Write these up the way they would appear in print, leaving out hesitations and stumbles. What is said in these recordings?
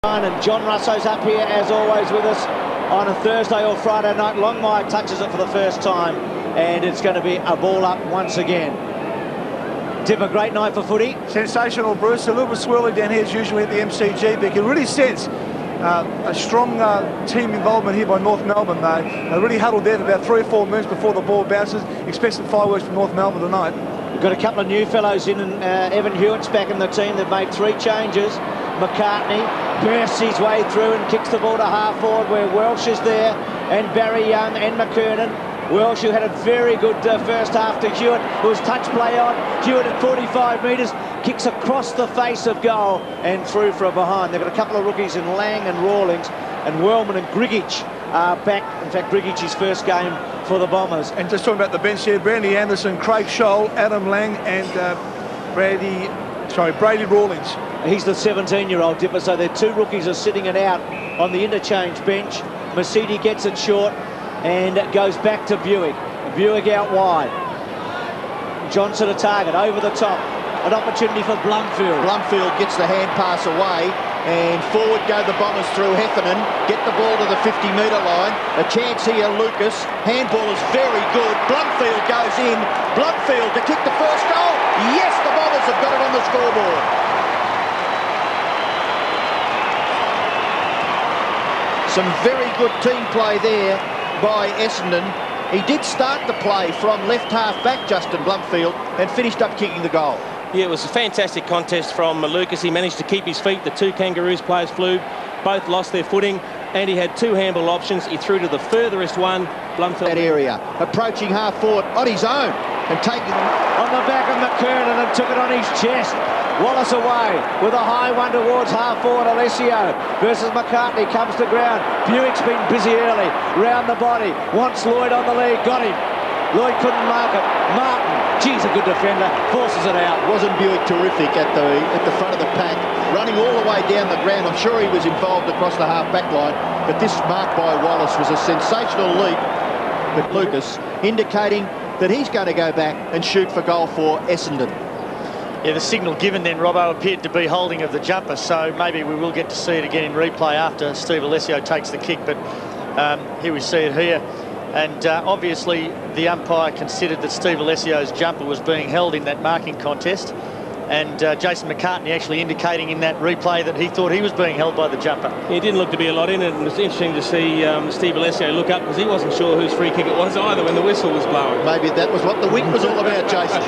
And John Russo's up here as always with us on a Thursday or Friday night. Longmire touches it for the first time and it's going to be a ball up once again. Tip, a great night for footy. Sensational, Bruce. A little bit swirly down here as usually at the MCG, but you can really sense a strong team involvement here by North Melbourne. They really huddled there for about 3 or 4 minutes before the ball bounces. Expect some fireworks from North Melbourne tonight. We've got a couple of new fellows in, and Evan Hewitt's back in the team. They've made 3 changes. McCartney bursts his way through and kicks the ball to half forward where Welsh is there, and Barry Young and McKernan. Welsh, who had a very good first half to Hewitt, who was touch play on. Hewitt at 45 metres, kicks across the face of goal and through for a behind. They've got a couple of rookies in Lang and Rawlings, and Wellman and Grigich are back. In fact, Grigich's first game for the Bombers. And just talking about the bench here, Brandy Anderson, Craig Scholl, Adam Lang and Brady Rawlings. He's the 17-year-old Dipper, so their 2 rookies are sitting it out on the interchange bench. Mercedes gets it short and goes back to Bewick. Bewick out wide. Johnson a target, over the top. An opportunity for Blumfield. Blumfield gets the hand pass away, and forward go the Bombers through Heffernan. Get the ball to the 50-metre line. A chance here, Lucas. Handball is very good. Blumfield goes in. Blumfield to kick the first goal. Yes, the Bombers have got it on the scoreboard. Some very good team play there by Essendon. He did start the play from left half back, Justin Blumfield, and finished up kicking the goal. Yeah, it was a fantastic contest from Lucas. He managed to keep his feet. The 2 Kangaroos players flew. Both lost their footing, and he had 2 handball options. He threw to the furthest one. Blumfield. That area, approaching half forward on his own and taking on the back of McKernan and took it on his chest. Wallace away with a high one towards half forward. Alessio versus McCartney comes to ground. Bewick's been busy early. Round the body. Wants Lloyd on the lead. Got him. Lloyd couldn't mark it. Martin, geez, a good defender. Forces it out. Wasn't Bewick terrific at the front of the pack? Running all the way down the ground. I'm sure he was involved across the half-back line. But this mark by Wallace was a sensational leap. But Lucas indicating that he's going to go back and shoot for goal for Essendon. Yeah, the signal given then, Robbo, appeared to be holding of the jumper, so maybe we will get to see it again in replay after Steve Alessio takes the kick, but here we see it here. And obviously the umpire considered that Steve Alessio's jumper was being held in that marking contest, and Jason McCartney actually indicating in that replay that he thought he was being held by the jumper. He didn't look to be a lot in it, and it's interesting to see Steve Alessio look up because he wasn't sure whose free kick it was either when the whistle was blowing. Maybe that was what the wink was all about, Jason.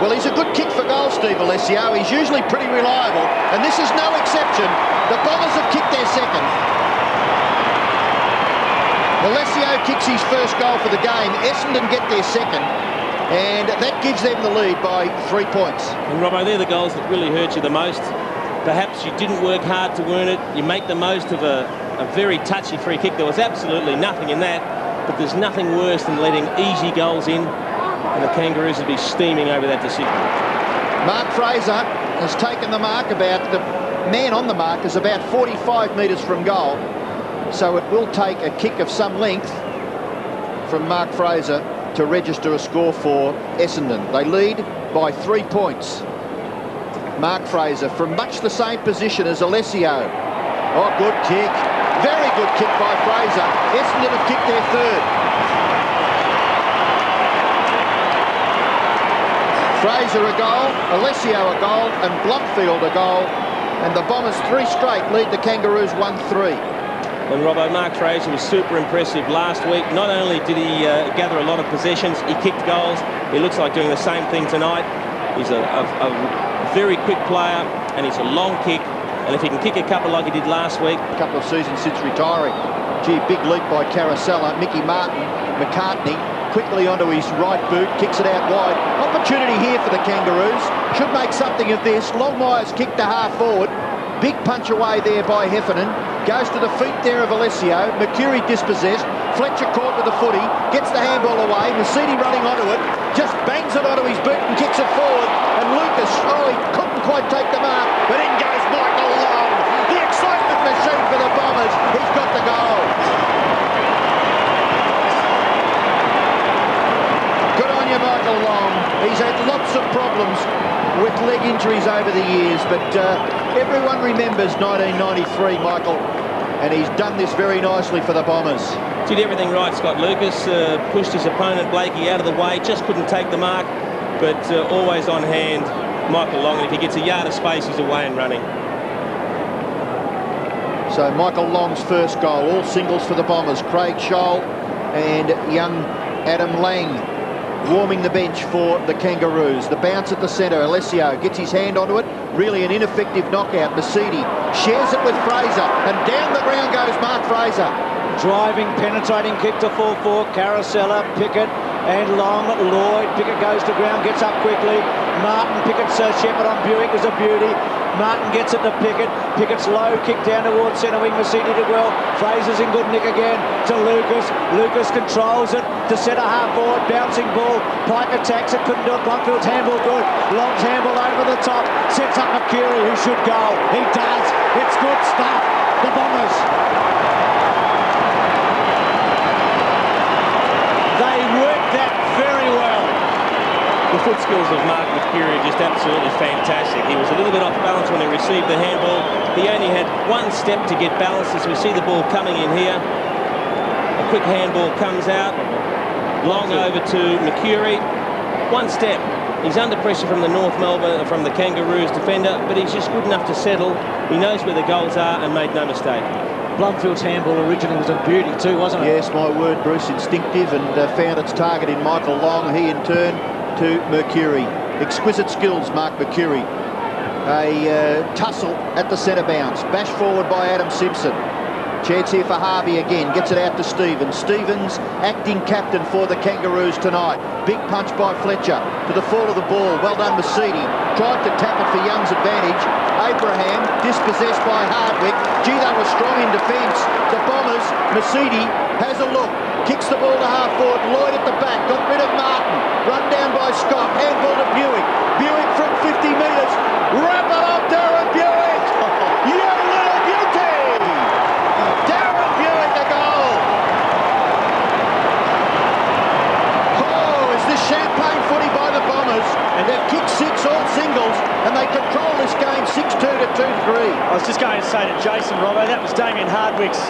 Well, he's a good kick for goal, Steve Alessio. He's usually pretty reliable, and this is no exception. The Bombers have kicked their second. Alessio kicks his first goal for the game. Essendon get their second, and that gives them the lead by 3 points. And Robbo, they're the goals that really hurt you the most. Perhaps you didn't work hard to earn it. You make the most of a very touchy free kick. There was absolutely nothing in that, but there's nothing worse than letting easy goals in. And the Kangaroos would be steaming over that decision. Mark Fraser has taken the mark. The man on the mark is about 45 metres from goal. So it will take a kick of some length from Mark Fraser to register a score for Essendon. They lead by 3 points. Mark Fraser from much the same position as Alessio. Oh, good kick. Very good kick by Fraser. Essendon have kicked their third. Fraser a goal, Alessio a goal, and Blumfield a goal. And the Bombers 3 straight lead the Kangaroos 1-3. And Robbo, Mark Fraser was super impressive last week. Not only did he gather a lot of possessions, he kicked goals. He looks like doing the same thing tonight. He's a very quick player, and it's a long kick. And if he can kick a couple like he did last week. A couple of seasons since retiring. Gee, big leap by Carousella. Mickey Martin, McCartney, quickly onto his right boot, kicks it out wide. Opportunity here for the Kangaroos. Should make something of this. Longmire's kick to half forward. Big punch away there by Heffernan. Goes to the feet there of Alessio. Mercury dispossessed. Fletcher caught with the footy. Gets the handball away. Mercedes running onto it. Just bangs it onto his boot and kicks it forward. And Lucas, he couldn't quite take the mark. But in goes Michael Long. The excitement machine for the Bombers. He's got the goal. Good on you, Michael Long. He's had lots of problems with leg injuries over the years, but Everyone remembers 1993, Michael, and he's done this very nicely for the Bombers. Did everything right, Scott Lucas. Pushed his opponent, Blakey, out of the way. Just couldn't take the mark, but always on hand, Michael Long. And if he gets a yard of space, he's away and running. So Michael Long's first goal, all singles for the Bombers. Craig Scholl and young Adam Lang warming the bench for the Kangaroos. The bounce at the centre, Alessio gets his hand onto it. Really an ineffective knockout. Mercedes shares it with Fraser, and down the ground goes Mark Fraser. Driving, penetrating kick to full forward. Carousella, Pickett and Long. Lloyd, Pickett goes to ground, gets up quickly. Martin, Pickett, Shepherd on Bewick is a beauty. Martin gets it to Pickett. Pickett's low kick down towards centre wing. Mercedes did well. Fraser's in good nick again to Lucas. Lucas controls it to centre half forward. Bouncing ball. Pike attacks it. Couldn't do it. Blomfield's handball good. Long's handball over the top. Sets up Mercury, who should go. He does. It's good stuff. The Bombers. They worked that very well. The foot skills of Mark Mercury are just absolutely fantastic. He was a little bit off balance when he received the handball. He only had one step to get balance as we see the ball coming in here. A quick handball comes out. Long over to Mercury. One step. He's under pressure from the North Melbourne, from the Kangaroos defender, but he's just good enough to settle. He knows where the goals are and made no mistake. Blomfield's handball originally was a beauty too, wasn't it? Yes, my word, Bruce, instinctive, and found its target in Michael Long. He in turn to Mercury. Exquisite skills, Mark Mercury. A tussle at the centre bounce. Bash forward by Adam Simpson. Chance here for Harvey again. Gets it out to Stevens. Stevens, acting captain for the Kangaroos tonight. Big punch by Fletcher to the fall of the ball. Well done, Mercedes. Tried to tap it for Young's advantage. Abraham dispossessed by Hardwick. Gee, they were strong in defence. The Bombers, Mercedes has a look. Kicks the ball to half forward. Lloyd at the back. Got rid of Martin. Run down by Scott. Handball to Bewick. Bewick from 50 metres. Wrap it up, Darren Bewick. You little beauty. Darren Bewick, the goal. Oh, is this champagne footy by the Bombers? And they've kicked 6 all singles, and they control this game 6-2 to 2-3. I was just going to say to Jason, Robbo, that was Damien Hardwick's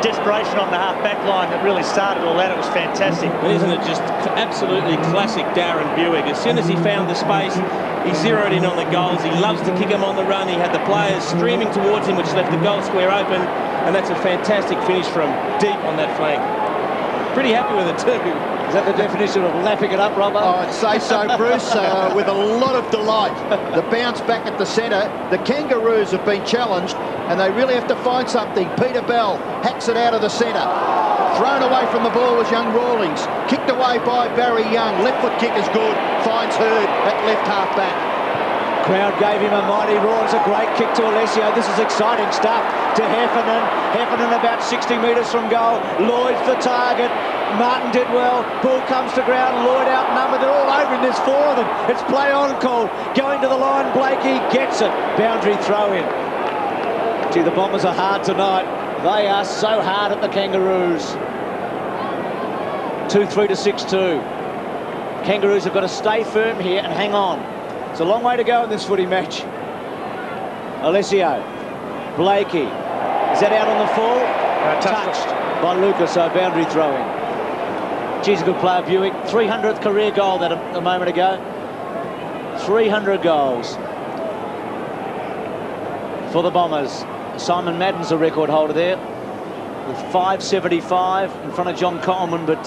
desperation on the half-back line that really started all that. It was fantastic. And isn't it just absolutely classic Darren Bewick? As soon as he found the space, he zeroed in on the goals. He loves to kick them on the run. He had the players streaming towards him, which left the goal square open. And that's a fantastic finish from deep on that flank. Pretty happy with it too. Is that the definition of lapping it up, Robbo? Oh, I'd say so, Bruce, with a lot of delight. The bounce back at the centre. The Kangaroos have been challenged, and they really have to find something. Peter Bell hacks it out of the centre. Thrown away from the ball was young Rawlings. Kicked away by Barry Young. Left foot kick is good. Finds Hurd at left half back. Crowd gave him a mighty roar. It's a great kick to Alessio. This is exciting stuff. To Heffernan. Heffernan about 60 metres from goal. Lloyd's the target. Martin did well. Ball comes to ground. Lloyd outnumbered. They're all over him. There's 4 of them. It's play on call. Going to the line. Blakey gets it. Boundary throw in. Gee, the Bombers are hard tonight. They are so hard at the Kangaroos. 2-3 to 6-2. Kangaroos have got to stay firm here and hang on. It's a long way to go in this footy match. Alessio. Blakey. Is that out on the full? Touched by Lucas, so boundary throwing. Geez, a good player, Bewick. 300th career goal that a moment ago. 300 goals for the Bombers. Simon Madden's the record holder there with 575 in front of John Coleman, but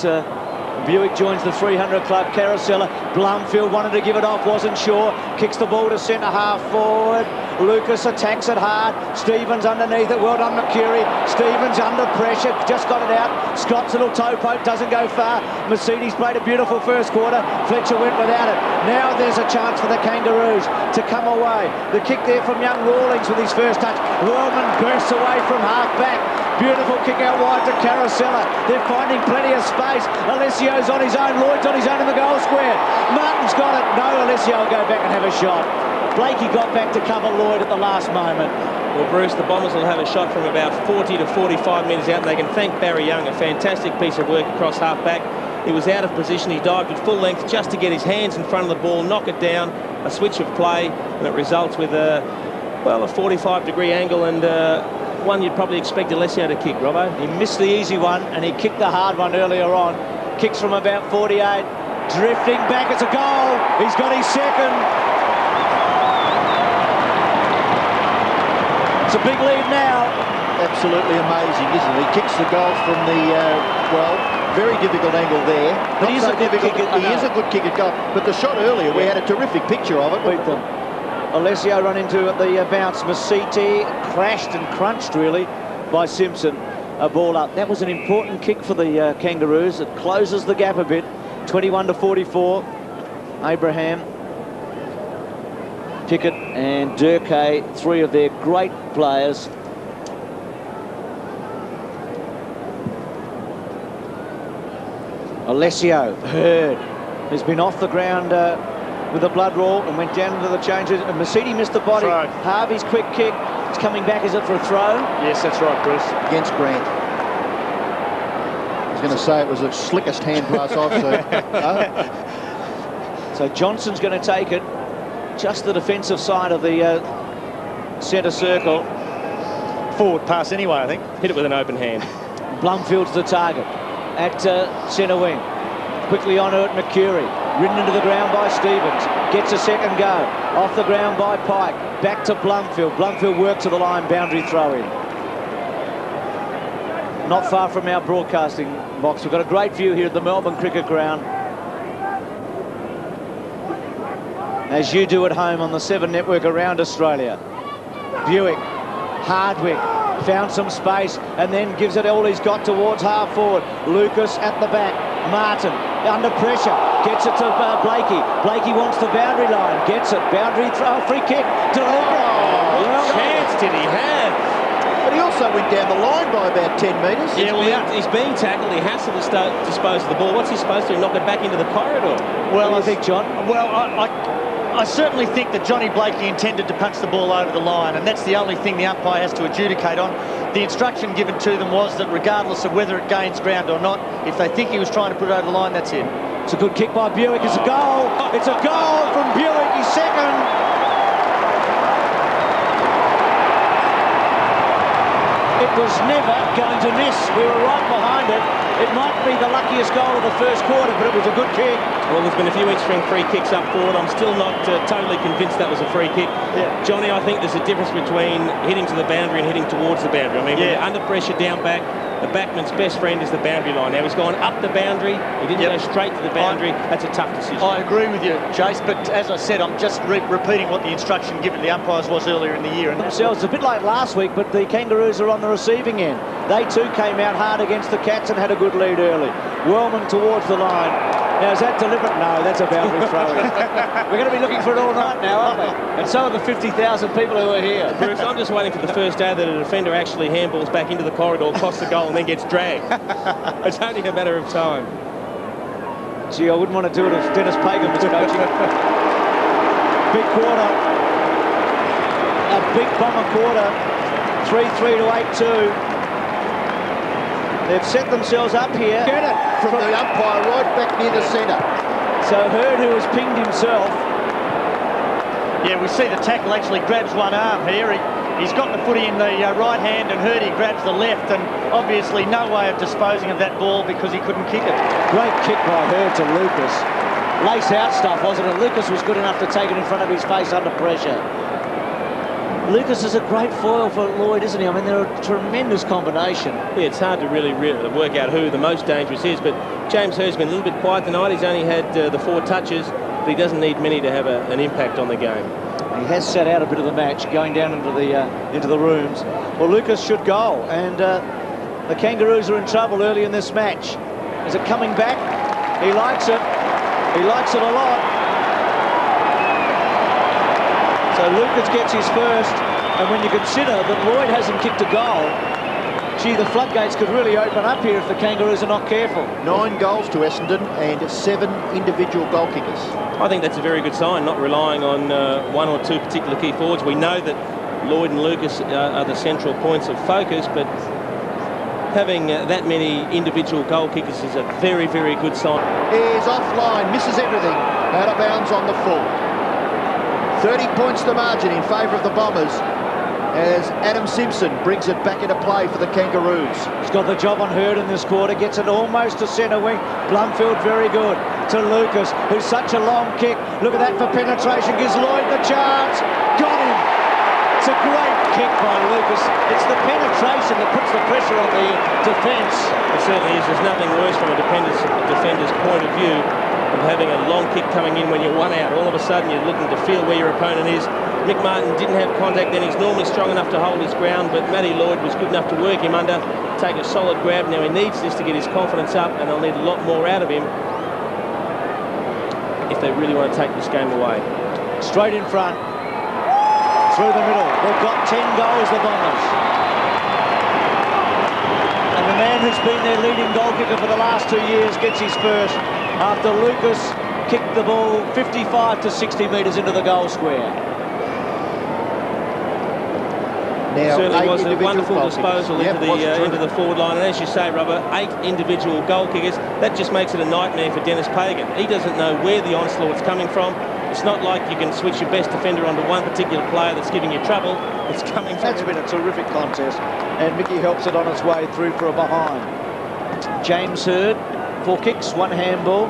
Bewick joins the 300 club. Carousella. Blomfield wanted to give it off, wasn't sure. Kicks the ball to centre half forward. Lucas attacks it hard. Stevens underneath it. Well done, Mercury. Stevens under pressure. Just got it out. Scott's little toe poke doesn't go far. Mercedes played a beautiful first quarter. Fletcher went without it. Now there's a chance for the Kangaroos to come away. The kick there from young Rawlings with his first touch. Wellman bursts away from half back. Beautiful kick out wide to Carousella. They're finding plenty of space. Alessio's on his own. Lloyd's on his own in the goal square. Martin's got it. No, Alessio will go back and have a shot. Blakey got back to cover Lloyd at the last moment. Well, Bruce, the Bombers will have a shot from about 40 to 45 metres out, and they can thank Barry Young. A fantastic piece of work across half-back. He was out of position. He dived at full length just to get his hands in front of the ball, knock it down, a switch of play, and it results with a Well, a 45-degree angle and one you'd probably expect Alessio to kick, Robbo. He missed the easy one and he kicked the hard one earlier on. Kicks from about 48, drifting back, it's a goal. He's got his second. It's a big lead now. Absolutely amazing, isn't it? He kicks the goal from the, well, very difficult angle there. But he is a good kicker. He is a good kick at goal. But the shot earlier, we had a terrific picture of it. Beat them. Alessio run into the bounce. Masiti crashed and crunched, really, by Simpson. A ball up. That was an important kick for the Kangaroos. It closes the gap a bit. 21-44. Abraham, Pickett and Durkay, three of their great players. Alessio, Hurd, has been off the ground with a blood roll and went down into the changes. And Masiti missed the body. Throw. Harvey's quick kick. It's coming back. Is it for a throw? Yes, that's right, Bruce. Against Grant. I was going to say it was the slickest hand pass I've seen. So Johnson's going to take it. Just the defensive side of the centre circle. Forward pass anyway, I think. Hit it with an open hand. Blumfield's the target at centre wing. Quickly on it, McCurry. Ridden into the ground by Stevens. Gets a second go. Off the ground by Pike. Back to Blumfield. Blumfield works to the line. Boundary throw in. Not far from our broadcasting box. We've got a great view here at the Melbourne Cricket Ground. As you do at home on the 7 network around Australia. Bewick, Hardwick, found some space and then gives it all he's got towards half forward. Lucas at the back. Martin under pressure, gets it to Blakey. Blakey wants the boundary line, gets it. Boundary throw, free kick, delivered. What chance did he have? But he also went down the line by about 10 metres. Yeah, he's being tackled. He has to dispose of the ball. What's he supposed to do? Knock it back into the corridor? Well, I think, John. Well, I certainly think that Johnny Blakey intended to punch the ball over the line, and that's the only thing the umpire has to adjudicate on. The instruction given to them was that regardless of whether it gains ground or not, if they think he was trying to put it over the line, that's it. It's a good kick by Bewick. It's a goal. It's a goal from Bewick. He's second. It was never going to miss. We were right behind it. It might be the luckiest goal of the first quarter, but it was a good kick. Well, there's been a few extra free kicks up forward. I'm still not totally convinced that was a free kick. Yeah. Johnny, I think there's a difference between hitting to the boundary and hitting towards the boundary. I mean, when you're under pressure down back, the backman's best friend is the boundary line. Now, he's gone up the boundary. He didn't go straight to the boundary. That's a tough decision. I agree with you, Jace, but as I said, I'm just repeating what the instruction given to the umpires was earlier in the year. And Themselves, a bit like last week, but the Kangaroos are on the receiving end. They too came out hard against the Cats and had a good lead early. Wellman towards the line. Now, is that deliberate? No, that's a boundary throw. We're going to be looking for it all night now, aren't we? And so are the 50,000 people who are here. Bruce, I'm just waiting for the first day that a defender actually handballs back into the corridor, costs the goal and then gets dragged. It's only a matter of time. Gee, I wouldn't want to do it if Dennis Pagan was coaching. Big quarter. A big bomber quarter. 3-3 to 8-2. They've set themselves up here. Get it from the umpire right back near the centre. So Hurd, who has pinged himself. yeah, we see the tackle actually grabs one arm here. He's got the footy in the right hand and Hurdy grabs the left, and obviously no way of disposing of that ball because he couldn't kick it. Great kick by Hurd to Lucas. Lace out stuff, wasn't it? Lucas was good enough to take it in front of his face under pressure. Lucas is a great foil for Lloyd, isn't he? I mean, they're a tremendous combination. Yeah, it's hard to really work out who the most dangerous is, but James Hurd's been a little bit quiet tonight. He's only had the 4 touches, but he doesn't need many to have an impact on the game. He has sat out a bit of the match, going down into the rooms. Well, Lucas should go, and the Kangaroos are in trouble early in this match. Is it coming back? He likes it. He likes it a lot. So Lucas gets his first, and when you consider that Lloyd hasn't kicked a goal, gee, the floodgates could really open up here if the Kangaroos are not careful. 9 goals to Essendon and 7 individual goal kickers. I think that's a very good sign, not relying on 1 or 2 particular key forwards. We know that Lloyd and Lucas are the central points of focus, but having that many individual goal kickers is a very, very good sign. Is offline, misses everything, out of bounds on the full. 30 points the margin in favour of the Bombers. as Adam Simpson brings it back into play for the Kangaroos. He's got the job on Hurd in this quarter, gets it almost to centre wing. Blumfield very good to Lucas, who's such a long kick. Look at that for penetration, gives Lloyd the chance. Got him. It's a great kick by Lucas. It's the penetration that puts the pressure on the defence. It certainly is. There's nothing worse from a defender's point of view of having a long kick coming in when you're one out. All of a sudden you're looking to feel where your opponent is. Mick Martin didn't have contact then. He's normally strong enough to hold his ground, but Matty Lloyd was good enough to work him under, take a solid grab. Now he needs this to get his confidence up, and they'll need a lot more out of him if they really want to take this game away. Straight in front, through the middle. They've got 10 goals, the Bombers. And the man who's been their leading goal kicker for the last 2 years gets his first after Lucas kicked the ball 55 to 60 metres into the goal square. Now, certainly was a wonderful disposal into the forward line, and as you say, Robert, 8 individual goal kickers. That just makes it a nightmare for Dennis Pagan. He doesn't know where the onslaught's coming from. It's not like you can switch your best defender onto one particular player that's giving you trouble. It's coming from... That's been a terrific contest, and Mickey helps it on its way through for a behind. James Hurd, 4 kicks, 1 handball,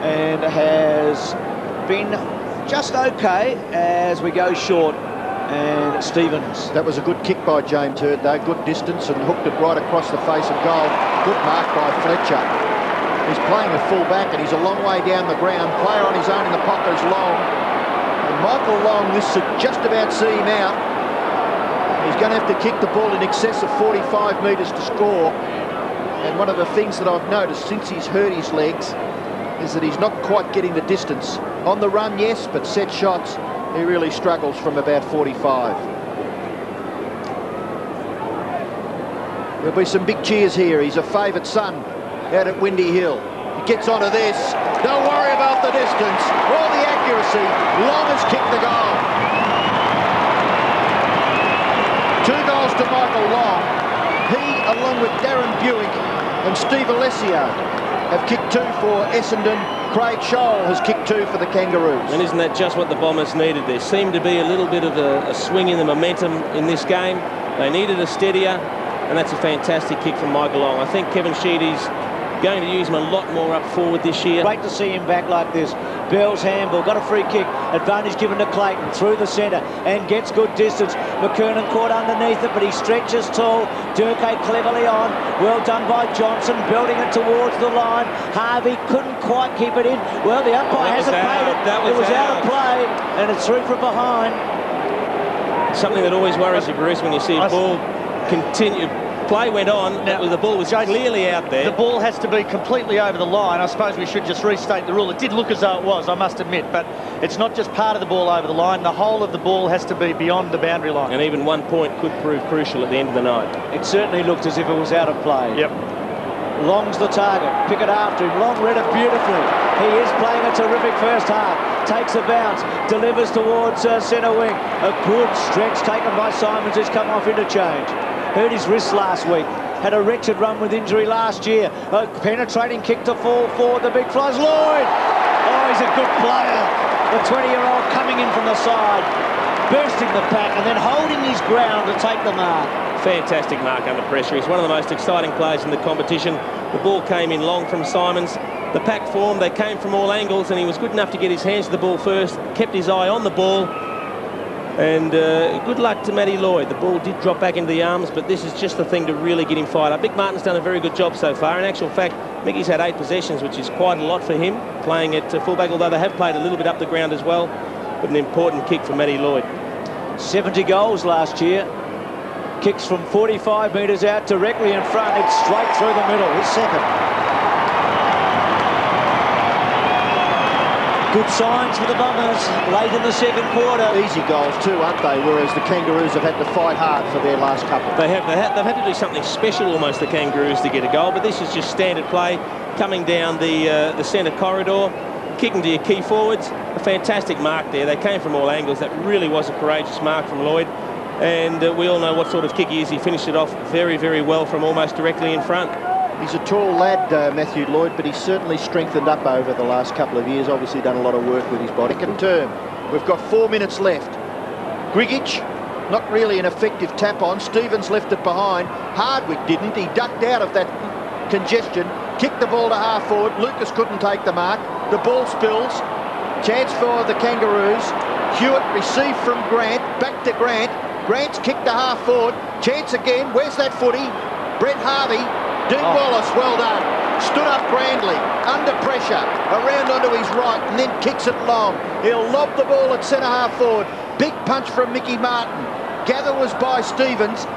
and has been just okay as we go short. And Stevens. That was a good kick by James Hurd, though. Good distance and hooked it right across the face of goal. Good mark by Fletcher. He's playing a full back and he's a long way down the ground. Player on his own in the pocket is Long. And Michael Long, this should just about see him out. He's going to have to kick the ball in excess of 45 metres to score. And one of the things that I've noticed since he's hurt his legs is that he's not quite getting the distance. On the run, yes, but set shots, he really struggles from about 45. There'll be some big cheers here. He's a favourite son out at Windy Hill. He gets onto this. Don't worry about the distance or the accuracy. Long has kicked the goal. 2 goals to Michael Long. He, along with Darren Bewick and Steve Alessio, have kicked 2 for Essendon. Craig Scholl has kicked 2 for the Kangaroos. And isn't that just what the Bombers needed? There seemed to be a little bit of a swing in the momentum in this game. They needed a steadier, and that's a fantastic kick from Michael Long. I think Kevin Sheedy's going to use him a lot more up forward this year. Great to see him back like this. Bell's handball, got a free kick. Advantage given to Clayton through the centre and gets good distance. McKernan caught underneath it, but he stretches tall. Durkay cleverly on. Well done by Johnson, building it towards the line. Harvey couldn't quite keep it in. Well, the umpire hasn't paid it. It was out of play, and it's through from behind. Something that always worries you, Bruce, when you see a ball continue. Play went on, now, the ball was clearly out there. The ball has to be completely over the line. I suppose we should just restate the rule. It did look as though it was, I must admit, but it's not just part of the ball over the line. The whole of the ball has to be beyond the boundary line. And even 1 point could prove crucial at the end of the night. It certainly looked as if it was out of play. Yep. Long's the target. Pick it after him. Long read it beautifully. He is playing a terrific first half. Takes a bounce. Delivers towards centre wing. A good stretch taken by Simons, who's come off interchange. Hurt his wrist last week. Had a wretched run with injury last year. A penetrating kick to fall forward. The big flies. Lloyd! Oh, he's a good player. The 20-year-old coming in from the side, bursting the pack and then holding his ground to take the mark. Fantastic mark under pressure. He's one of the most exciting players in the competition. The ball came in long from Simons. The pack formed. They came from all angles, and he was good enough to get his hands to the ball first. Kept his eye on the ball. And good luck to Matty Lloyd. The ball did drop back into the arms, but this is just the thing to really get him fired up. Mick Martin's done a very good job so far. In actual fact, Mickey's had 8 possessions, which is quite a lot for him, playing at fullback, although they have played a little bit up the ground as well. But an important kick for Matty Lloyd. 70 goals last year. Kicks from 45 metres out directly in front. It's straight through the middle. His second. Good signs for the Bombers late in the second quarter. Easy goals too, aren't they? Whereas the Kangaroos have had to fight hard for their last couple. They've had to do something special almost, the Kangaroos, to get a goal. But this is just standard play, coming down the centre corridor, kicking to your key forwards. A fantastic mark there. They came from all angles. That really was a courageous mark from Lloyd. And we all know what sort of kick he is. He finished it off very, very well from almost directly in front. He's a tall lad, Matthew Lloyd, but he's certainly strengthened up over the last couple of years. Obviously done a lot of work with his body. Can turn. We've got 4 minutes left. Grigic Not really an effective tap on. Stevens left it behind. Hardwick didn't. He ducked out of that congestion, kicked the ball to half forward. Lucas couldn't take the mark. The ball spills. Chance for the Kangaroos. Hewitt received from Grant. Back to Grant. Grant's kicked to half forward. Chance again. Where's that footy? Brett Harvey. Dean Wallace, well done. Stood up grandly, under pressure, around onto his right, and then kicks it long. He'll lob the ball at centre half forward. Big punch from Mickey Martin. Gather was by Stevens.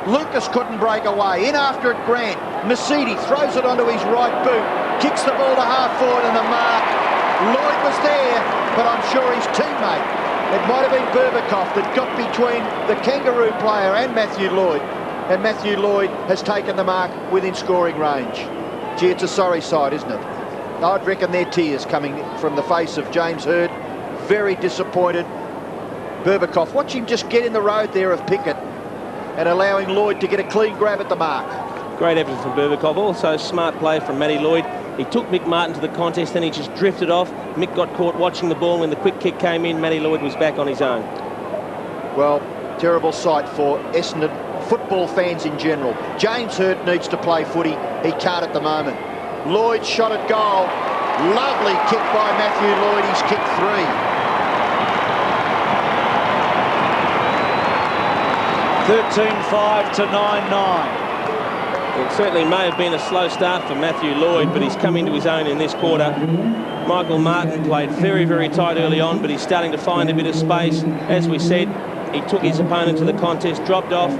Lucas couldn't break away. In after it, Grant. Mercedes throws it onto his right boot. Kicks the ball to half forward and the mark. Lloyd was there, but I'm sure his teammate, it might have been Berbakoff, that got between the Kangaroo player and Matthew Lloyd. And Matthew Lloyd has taken the mark within scoring range. Gee, it's a sorry sight, isn't it? I'd reckon they're tears coming from the face of James Hird. Very disappointed. Berbakoff, watch him just get in the road there of Pickett and allowing Lloyd to get a clean grab at the mark. Great effort from Berbakoff. Also smart play from Matty Lloyd. He took Mick Martin to the contest, then he just drifted off. Mick got caught watching the ball. When the quick kick came in, Matty Lloyd was back on his own. Well, terrible sight for Essendon football fans in general. James Hird needs to play footy. He can't at the moment. Lloyd shot at goal. Lovely kick by Matthew Lloyd. He's kicked 13-5 to 9-9. It certainly may have been a slow start for Matthew Lloyd, but he's come into his own in this quarter. Michael Martin played very, very tight early on, but he's starting to find a bit of space. As we said, he took his opponent to the contest, dropped off,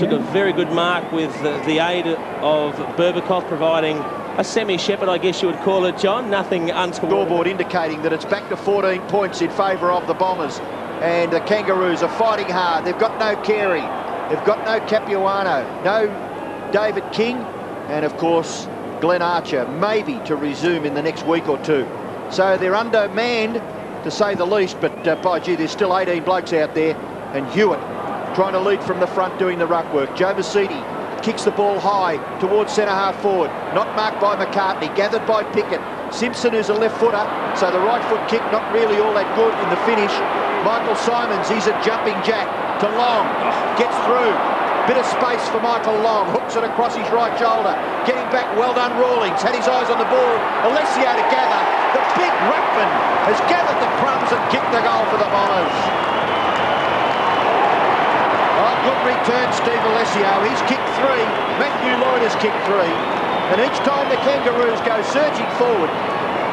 took a very good mark with the aid of Berbakoff, providing a semi-shepherd, I guess you would call it, John. Nothing untoward. Scoreboard indicating that it's back to 14 points in favour of the Bombers. And the Kangaroos are fighting hard. They've got no Carey. They've got no Capuano. No David King. And, of course, Glenn Archer, maybe to resume in the next week or two. So they're undermanned, to say the least. But, by gee, there's still 18 blokes out there. And Hewitt trying to lead from the front, doing the ruck work. Joe Mercedes kicks the ball high towards centre half forward. Not marked by McCartney, gathered by Pickett. Simpson, who's a left footer, so the right foot kick not really all that good in the finish. Michael Simons, he's a jumping jack to Long, gets through. Bit of space for Michael Long, hooks it across his right shoulder. Getting back, well done Rawlings, had his eyes on the ball. Alessio to gather. The big ruckman has gathered the crumbs and kicked the goal for the Bombers. Good return, Steve Alessio. He's kicked 3. Matthew Lloyd has kicked 3. And each time the Kangaroos go surging forward,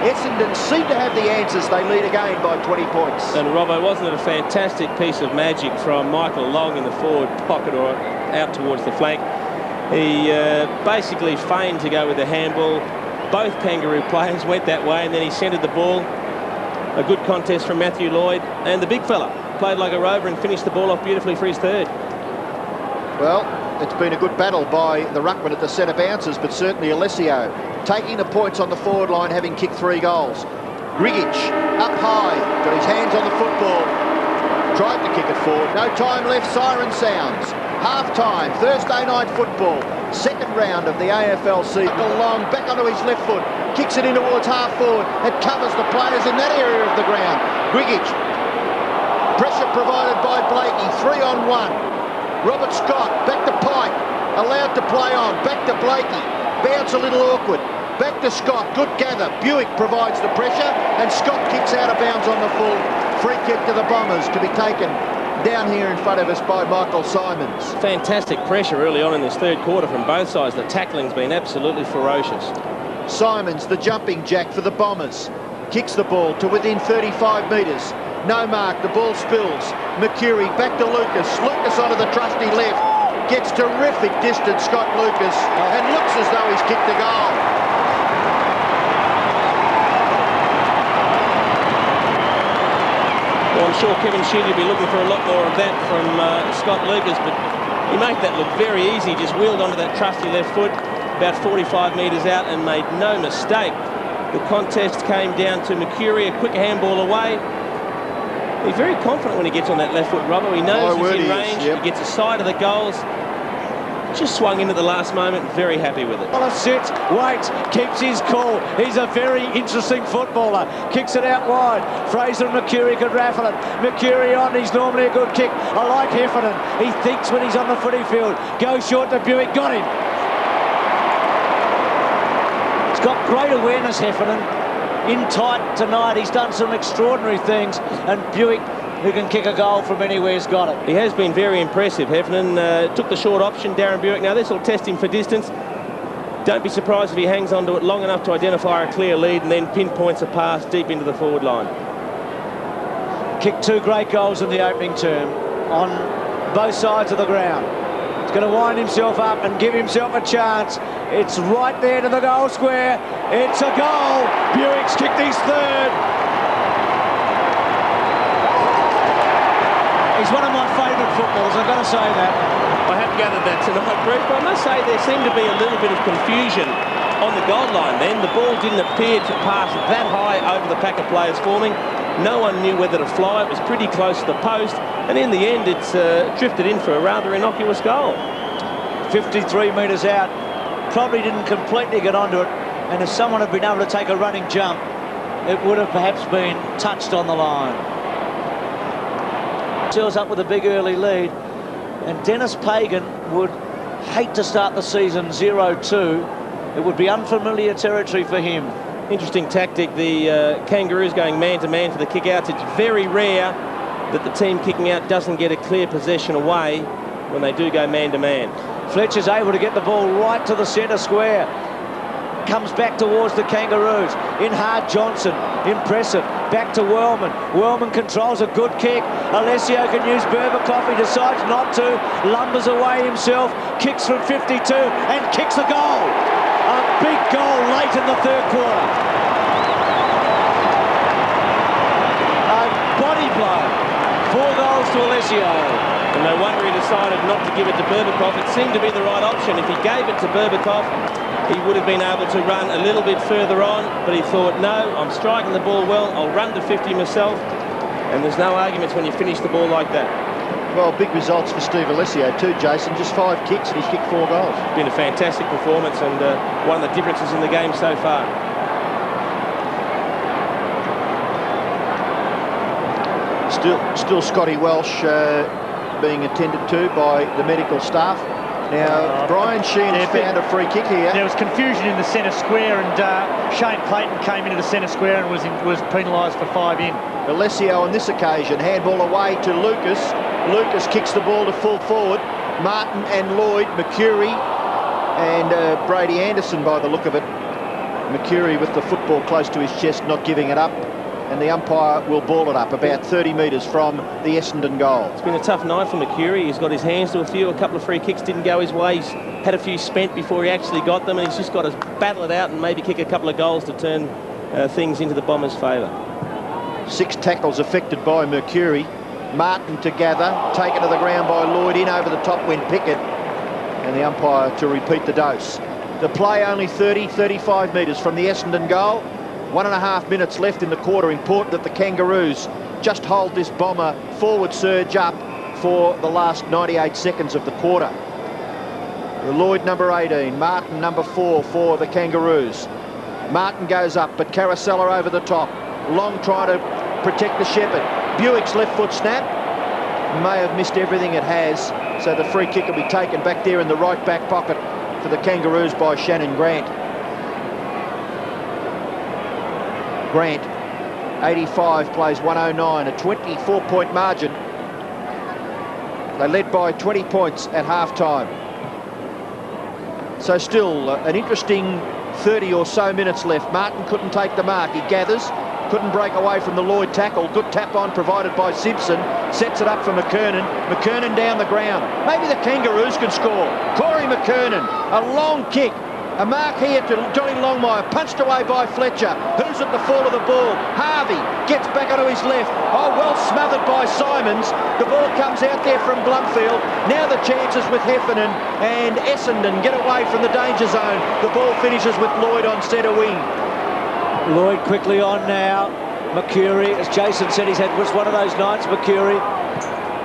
Essendon seem to have the answers. They lead again by 20 points. And Robbo, wasn't it a fantastic piece of magic from Michael Long in the forward pocket or out towards the flank? He basically feigned to go with the handball. Both Kangaroo players went that way, and then he centred the ball. A good contest from Matthew Lloyd. And the big fella played like a rover and finished the ball off beautifully for his third. Well, it's been a good battle by the ruckman at the centre bounces, but certainly Alessio taking the points on the forward line, having kicked 3 goals. Grigic up high, got his hands on the football, tried to kick it forward. No time left, siren sounds. Half-time, Thursday night football, second round of the AFL season. Michael Long back onto his left foot, kicks it in towards half forward. It covers the players in that area of the ground. Grigic, pressure provided by Blakey, 3-on-1. Robert Scott, back to Pike, allowed to play on, back to Blakey, bounce a little awkward, back to Scott, good gather, Bewick provides the pressure, and Scott kicks out of bounds on the full. Free kick to the Bombers to be taken down here in front of us by Michael Simons. Fantastic pressure early on in this third quarter from both sides. The tackling's been absolutely ferocious. Simons, the jumping jack for the Bombers, kicks the ball to within 35 metres. No mark, the ball spills. Mercury back to Lucas. Lucas onto the trusty left. Gets terrific distance, Scott Lucas, and looks as though he's kicked a goal. Well, I'm sure Kevin Sheedy will be looking for a lot more of that from Scott Lucas, but he made that look very easy. Just wheeled onto that trusty left foot, about 45 metres out, and made no mistake. The contest came down to Mercury, a quick handball away. He's very confident when he gets on that left foot, Robbo. He knows he's in range. He gets a side of the goals. Just swung in at the last moment, very happy with it. Well, sits, waits, keeps his cool. He's a very interesting footballer. Kicks it out wide. Fraser and Mercury could raffle it. Mercury on, he's normally a good kick. I like Heffernan. He thinks when he's on the footy field. Goes short to Bewick, got him. He's got great awareness, Heffernan. In tight tonight, he's done some extraordinary things, and Bewick, who can kick a goal from anywhere, has got it. He has been very impressive. Heffernan took the short option, Darren Bewick. Now this will test him for distance. Don't be surprised if he hangs on to it long enough to identify a clear lead and then pinpoints a pass deep into the forward line. Kicked 2 great goals in the opening term on both sides of the ground. He's going to wind himself up and give himself a chance. It's right there to the goal square. It's a goal. Bewick's kicked his 3rd. He's one of my favourite footballers, I've got to say that. I haven't gathered that tonight, Bruce, but I must say there seemed to be a little bit of confusion on the goal line then. The ball didn't appear to pass that high over the pack of players forming. No one knew whether to fly. It was pretty close to the post, and in the end it's drifted in for a rather innocuous goal. 53 metres out, probably didn't completely get onto it, and if someone had been able to take a running jump, it would have perhaps been touched on the line. Sells up with a big early lead, and Dennis Pagan would hate to start the season 0-2. It would be unfamiliar territory for him. Interesting tactic, the Kangaroos going man-to-man for the kick-outs. It's very rare that the team kicking out doesn't get a clear possession away when they do go man-to-man. Fletcher's able to get the ball right to the centre square. Comes back towards the Kangaroos. In hard Johnson, impressive. Back to Wellman. Wellman controls a good kick. Alessio can use Berbatov. He decides not to. Lumbers away himself. Kicks from 52 and kicks the goal. A big goal late in the 3rd quarter. A body blow. 4 goals to Alessio. And no wonder he decided not to give it to Berbatov. It seemed to be the right option. If he gave it to Berbatov, he would have been able to run a little bit further on, but he thought, no, I'm striking the ball well, I'll run to 50 myself, and there's no arguments when you finish the ball like that. Well, big results for Steve Alessio too, Jason. Just 5 kicks and he's kicked 4 goals. It's been a fantastic performance and one of the differences in the game so far. Still Scotty Welsh being attended to by the medical staff. Now, Brian Sheehan's found a free kick here. There was confusion in the centre square, and Shane Clayton came into the centre square and was penalised for 5 in. Alessio on this occasion, handball away to Lucas. Lucas kicks the ball to full forward. Martin and Lloyd, Mercury and Brady Anderson by the look of it. Mercury with the football close to his chest, not giving it up. And the umpire will ball it up about 30 metres from the Essendon goal. It's been a tough night for Mercury. He's got his hands to a couple of free kicks didn't go his way. He's had a few spent before he actually got them, and he's just got to battle it out and maybe kick a couple of goals to turn things into the Bombers' favour. 6 tackles affected by Mercury. Martin to gather, taken to the ground by Lloyd, in over the top when Pickett, and the umpire to repeat the dose. The play only 35 metres from the Essendon goal. 1.5 minutes left in the quarter. Important that the Kangaroos just hold this Bomber forward surge up for the last 98 seconds of the quarter. Lloyd number 18, Martin number 4 for the Kangaroos. Martin goes up, but Caracella over the top. Long trying to protect the shepherd. Bewick's left foot snap may have missed everything it has, so the free kick will be taken back there in the right back pocket for the Kangaroos by Shannon Grant. Grant, 85, plays 109, a 24-point margin. They led by 20 points at half-time. So still an interesting 30 or so minutes left. Martin couldn't take the mark. He gathers, couldn't break away from the Lloyd tackle. Good tap on provided by Simpson. Sets it up for McKernan. McKernan down the ground. Maybe the Kangaroos can score. Corey McKernan, a long kick. A mark here to Johnny Longmire, punched away by Fletcher. Who's at the fall of the ball? Harvey gets back onto his left. Oh, well smothered by Simons. The ball comes out there from Blumfield. Now the chances with Heffernan and Essendon get away from the danger zone. The ball finishes with Lloyd on centre wing. Lloyd quickly on now. Mercury, as Jason said, was one of those nights. Mercury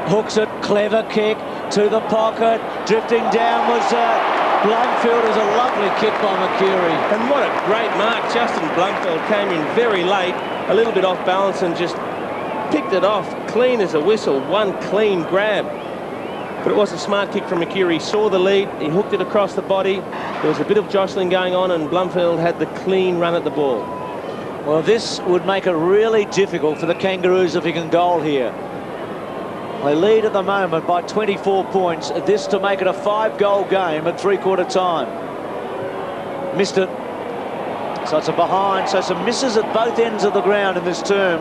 hooks it, clever kick. to the pocket, drifting down was Blumfield. Is a lovely kick by Mercury. And what a great mark. Justin Blumfield came in very late, a little bit off balance, and just picked it off clean as a whistle. One clean grab. But it was a smart kick from Mercury. He saw the lead, he hooked it across the body. There was a bit of jostling going on, and Blumfield had the clean run at the ball. Well, this would make it really difficult for the Kangaroos if he can goal here. They lead at the moment by 24 points. This to make it a 5-goal game at three-quarter time. Missed it. So it's a behind. So some misses at both ends of the ground in this term.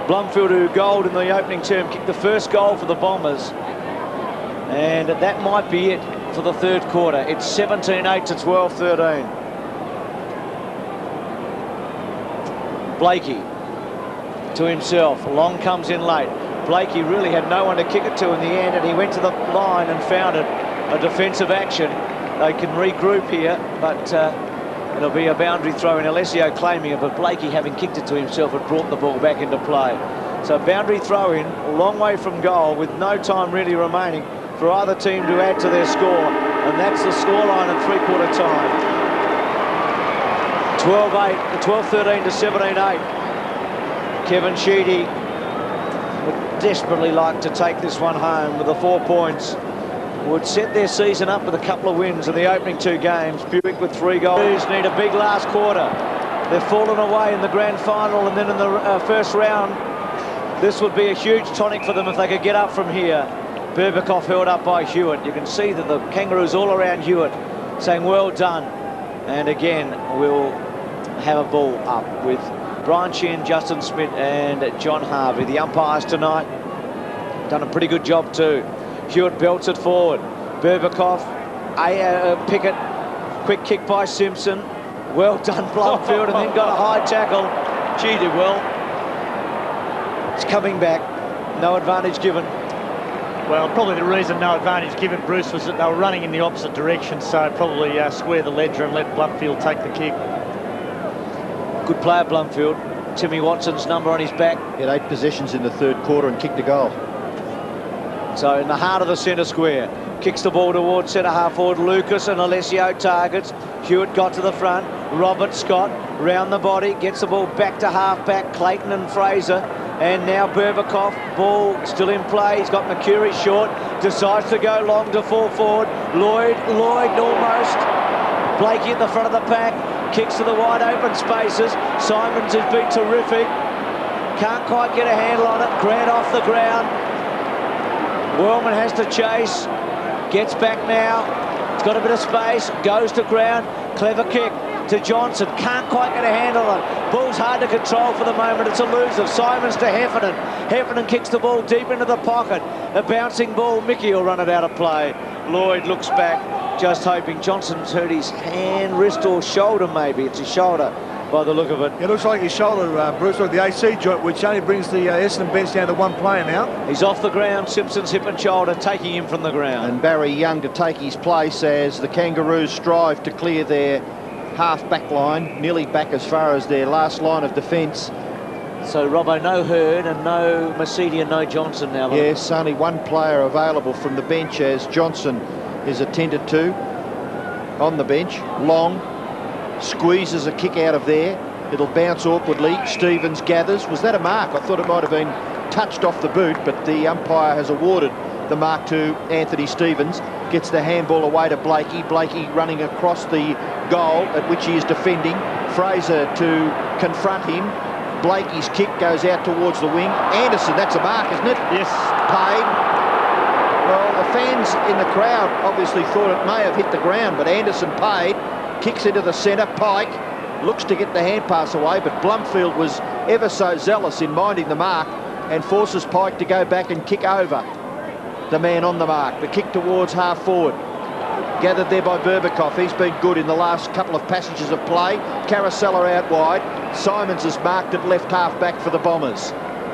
Blumfield, who goaled in the opening term, kicked the first goal for the Bombers. And that might be it for the third quarter. It's 17-8 to 12-13. Blakey to himself. Long comes in late. Blakey really had no one to kick it to in the end, and he went to the line and found it. A defensive action. They can regroup here, but it'll be a boundary throw in. Alessio claiming it, but Blakey, having kicked it to himself, had brought the ball back into play. So boundary throw in, a long way from goal, with no time really remaining for either team to add to their score, and that's the scoreline at three-quarter time. 12-13 to 17-8. Kevin Sheedy would desperately like to take this one home with the 4 points. Would set their season up with a couple of wins in the opening 2 games. BEWICK with 3 goals. Need a big last quarter. They've fallen away in the grand final and then in the first round. This would be a huge tonic for them if they could get up from here. Berbikoff held up by Hewitt. You can see that the Kangaroos all around Hewitt saying well done. And again, we'll have a ball up with Brian Shin, Justin Smith and John Harvey. The umpires tonight done a pretty good job too. Hewitt belts it forward. Berbikoff, Pickett, quick kick by Simpson. Well done, Blumfield, and then got a high tackle. Gee, did well. It's coming back. No advantage given. Well, probably the reason no advantage given, Bruce, was that they were running in the opposite direction, so probably square the ledger and let Blumfield take the kick. Good player, Blumfield. Timmy Watson's number on his back. He had 8 possessions in the third quarter and kicked a goal. So in the heart of the centre square, kicks the ball towards centre half forward. Lucas and Alessio targets. Hewitt got to the front. Robert Scott round the body, gets the ball back to half back. Clayton and Fraser. And now Berbikoff, ball still in play. He's got Mercury short, decides to go long to fall forward. Lloyd almost. Blakey at the front of the pack, kicks to the wide open spaces. Simons has been terrific. Can't quite get a handle on it. Grant off the ground. Wellman has to chase. Gets back now. It's got a bit of space. Goes to ground. Clever kick to Johnson. Can't quite get a handle on it. Ball's hard to control for the moment. It's elusive. Simons to Heffernan. Heffernan kicks the ball deep into the pocket. A bouncing ball. Mickey will run it out of play. Lloyd looks back, just hoping. Johnson's hurt his hand, wrist or shoulder maybe. It's his shoulder by the look of it. It looks like his shoulder, Bruce, like the AC joint, which only brings the Essendon bench down to 1 player now. He's off the ground. Simpson's hip and shoulder taking him from the ground. And Barry Young to take his place as the Kangaroos strive to clear their half-back line, nearly back as far as their last line of defence. So, Robbo, no Hearn and no Mercedes and no Johnson now. Yes, only 1 player available from the bench as Johnson is attended to on the bench. Long squeezes a kick out of there. It'll bounce awkwardly. Stevens gathers. Was that a mark? I thought it might have been touched off the boot, but the umpire has awarded the mark to Anthony Stevens. Gets the handball away to Blakey. Blakey running across the goal at which he is defending. Fraser to confront him. Blakey's kick goes out towards the wing. Anderson, that's a mark, isn't it? Yes. Paid. Well, the fans in the crowd obviously thought it may have hit the ground, but Anderson paid. Kicks into the centre. Pike looks to get the hand pass away, but Blumfield was ever so zealous in minding the mark and forces Pike to go back and kick over the man on the mark. The kick towards half forward. Gathered there by Berbikoff. He's been good in the last couple of passages of play. Caracella out wide. Simons is marked at left half back for the Bombers.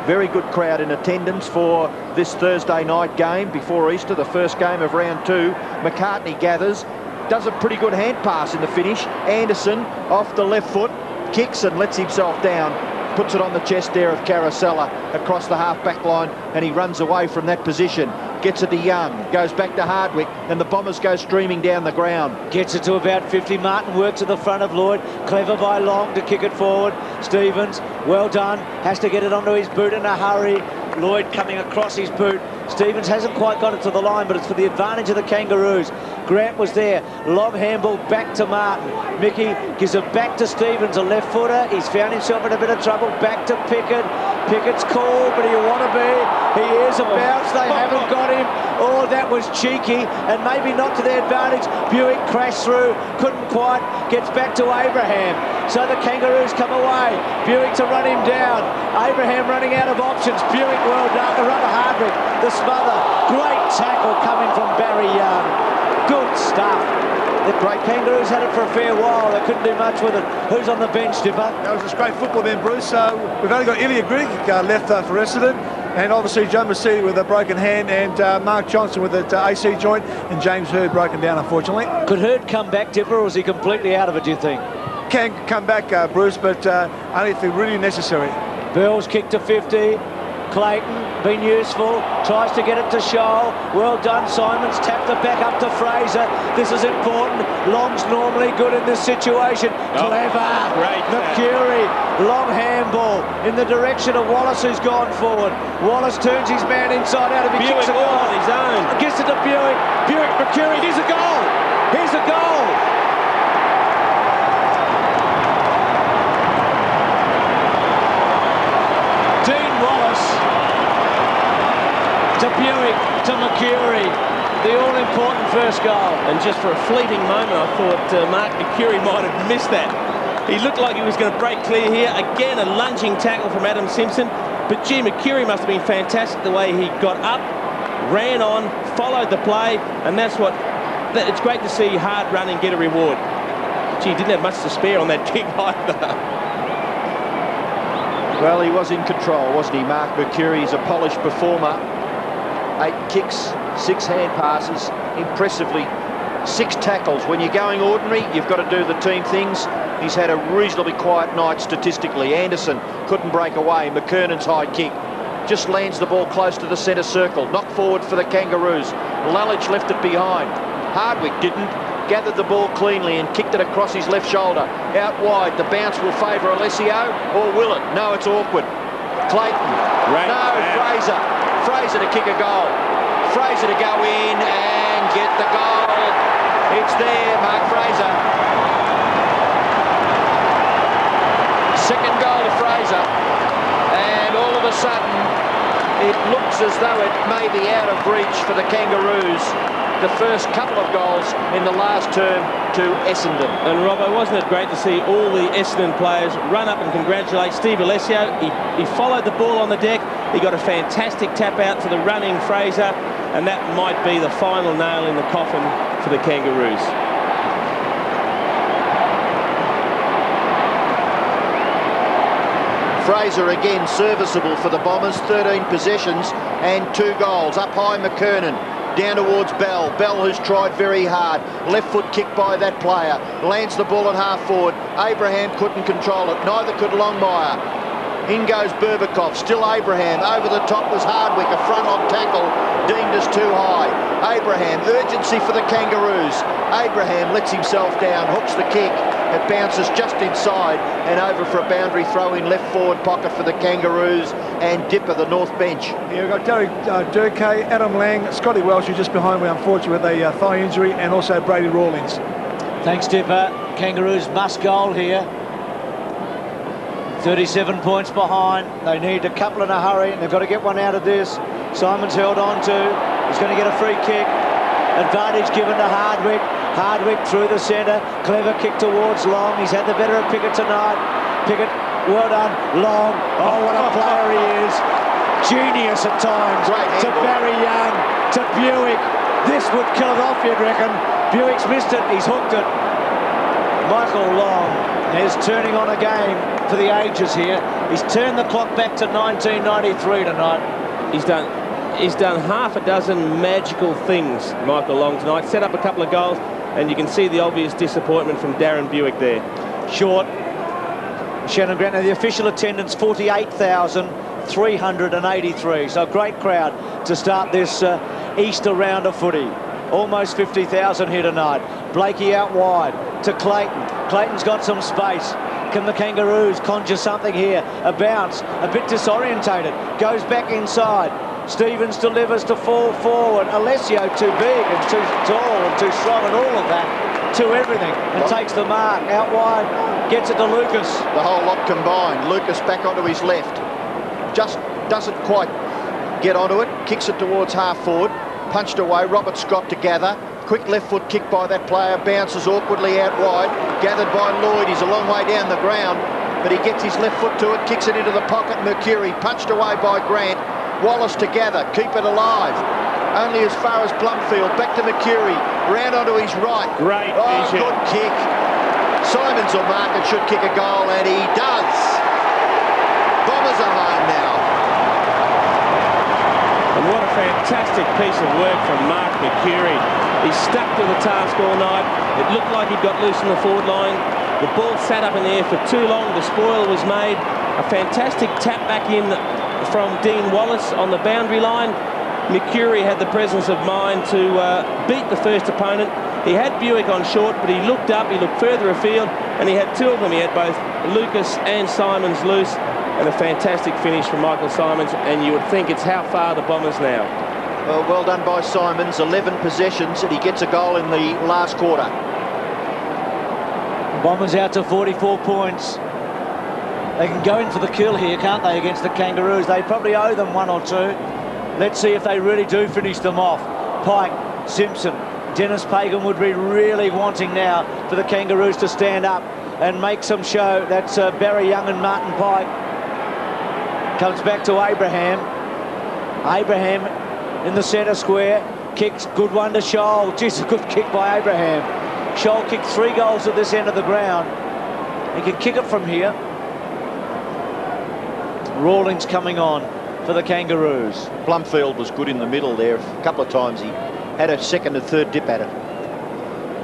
Very good crowd in attendance for this Thursday night game before Easter, the first game of round 2. McCartney gathers. Does a pretty good hand pass in the finish. Anderson off the left foot. Kicks and lets himself down. Puts it on the chest there of Caracella across the half-back line, and he runs away from that position. Gets it to Young, goes back to Hardwick, and the Bombers go streaming down the ground. Gets it to about 50. Martin works to the front of Lloyd. Clever by Long to kick it forward. Stevens, well done. Has to get it onto his boot in a hurry. Lloyd coming across his boot. Stevens hasn't quite got it to the line, but it's for the advantage of the Kangaroos. Grant was there. Long handball back to Martin. Mickey gives it back to Stevens, a left footer. He's found himself in a bit of trouble. Back to Pickett. Pickett's called, but he want to be. He is a bounce. They haven't got him. Oh, that was cheeky, and maybe not to their advantage. Bewick crashed through, couldn't quite. Gets back to Abraham. So the Kangaroos come away. Bewick to run him down. Abraham running out of options. Bewick well done. The run to Hardwick. The smother. Great tackle coming from Barry Young. Good stuff. The great Kangaroos had it for a fair while. They couldn't do much with it. Who's on the bench, Dipper? That was just great football then, Bruce. We've only got Ilya Grigg left for Essendon, and obviously Joe Massey with a broken hand, and Mark Johnson with an AC joint, and James Hurd broken down, unfortunately. Could Hurd come back, Dipper, or is he completely out of it, do you think? Can come back, Bruce, but only if really necessary. Bell's kick to 50. Clayton, been useful, tries to get it to Shoal. Well done, Simons tapped it back up to Fraser. This is important. Long's normally good in this situation. Clever. Great. Mercury, long handball in the direction of Wallace, who's gone forward. Wallace turns his man inside out. If he kicks a goal on his own. Gets it to Bewick. Bewick, Mercury, here's a goal. Here's a goal. To Bewick, to Mercury, the all-important first goal. And just for a fleeting moment, I thought Mark Mercury might have missed that. He looked like he was going to break clear here. Again, a lunging tackle from Adam Simpson. But gee, Mercury must have been fantastic the way he got up, ran on, followed the play, and that's what... It's great to see hard running get a reward. Gee, he didn't have much to spare on that kick either. Well, he was in control, wasn't he? Mark Mercury is a polished performer. 8 kicks, 6 hand passes, impressively 6 tackles. When you're going ordinary, you've got to do the team things. He's had a reasonably quiet night statistically. Anderson couldn't break away. McKernan's high kick just lands the ball close to the centre circle. Knock forward for the Kangaroos. Lalich left it behind. Hardwick didn't. Gathered the ball cleanly and kicked it across his left shoulder. Out wide, the bounce will favour Alessio, or will it? No, it's awkward. Clayton. Fraser. Fraser to kick a goal. Fraser to go in and get the goal. It's there, Mark Fraser. Second goal to Fraser. And all of a sudden, it looks as though it may be out of reach for the Kangaroos. The first couple of goals in the last term to Essendon. And Robbo, wasn't it great to see all the Essendon players run up and congratulate Steve Alessio? He followed the ball on the deck. He got a fantastic tap out to the running Fraser, and that might be the final nail in the coffin for the Kangaroos. Fraser again serviceable for the Bombers. 13 possessions and 2 goals. Up high, McKernan. Down towards Bell. Bell, who's tried very hard. Left foot kick by that player. Lands the ball at half forward. Abraham couldn't control it. Neither could Longmire. In goes Berbikoff. Still Abraham. Over the top was Hardwick. A front-on tackle deemed as too high. Abraham. Urgency for the Kangaroos. Abraham lets himself down. Hooks the kick. It bounces just inside and over for a boundary throw in left forward pocket for the Kangaroos, and Dipper, the north bench. Yeah, we've got Derek Durkay, Adam Lang, Scotty Welsh, who's just behind me, unfortunately, with a thigh injury, and also Brady Rawlings. Thanks, Dipper. Kangaroos must goal here. 37 points behind. They need a couple in a hurry, and they've got to get one out of this. Simon's held on to. He's going to get a free kick. Advantage given to Hardwick. Hardwick through the centre. Clever kick towards Long. He's had the better of Pickett tonight. Pickett, well done. Long. Oh, what a player he is. Genius at times. To Barry Young. To Bewick. This would kill it off, you'd reckon. Bewick's missed it. He's hooked it. Michael Long is turning on a game for the ages here. He's turned the clock back to 1993 tonight. He's done half a dozen magical things, Michael Long, tonight. Set up a couple of goals, and you can see the obvious disappointment from Darren Bewick there. Short. Shannon Grant. Now the official attendance, 48,383. So a great crowd to start this Easter round of footy. Almost 50,000 here tonight. Blakey out wide to Clayton. Clayton's got some space. Can the Kangaroos conjure something here? A bounce, a bit disorientated. Goes back inside. Stevens delivers to fall forward. Alessio too big and too tall and too strong and all of that to everything. And takes the mark out wide. Gets it to Lucas. The whole lot combined. Lucas back onto his left. Just doesn't quite get onto it. Kicks it towards half forward. Punched away. Robert Scott to gather. Quick left foot kick by that player. Bounces awkwardly out wide. Gathered by Lloyd. He's a long way down the ground, but he gets his left foot to it. Kicks it into the pocket. Mercury punched away by Grant. Wallace to gather. Keep it alive. Only as far as Blumfield. Back to Mercury. Round onto his right. Great vision. Good kick. Simons will mark and should kick a goal, and he does. Bombers are home now. And what a fantastic piece of work from Mark Mercury. He stuck to the task all night. It looked like he'd got loose in the forward line. The ball sat up in the air for too long. The spoil was made. A fantastic tap back in from Dean Wallace on the boundary line. Mercury had the presence of mind to beat the first opponent. He had BEWICK on short, but he looked up, he looked further afield, and he had two of them. He had both Lucas and Simons loose, and a fantastic finish from Michael Simons, and you would think it's how far the Bombers now. Well done by Simons. 11 possessions, and he gets a goal in the last quarter. Bombers out to 44 points. They can go in for the kill here, can't they, against the Kangaroos? They probably owe them one or two. Let's see if they really do finish them off. Pike, Simpson, Dennis Pagan would be really wanting now for the Kangaroos to stand up and make some show. That's Barry Young and Martin Pike. Comes back to Abraham. Abraham in the centre square. Kicks, good one to Scholl. Jeez, a good kick by Abraham. Scholl kicked 3 goals at this end of the ground. He can kick it from here. Rawlings coming on for the Kangaroos. Blumfield was good in the middle there. A couple of times he had a second and third dip at it.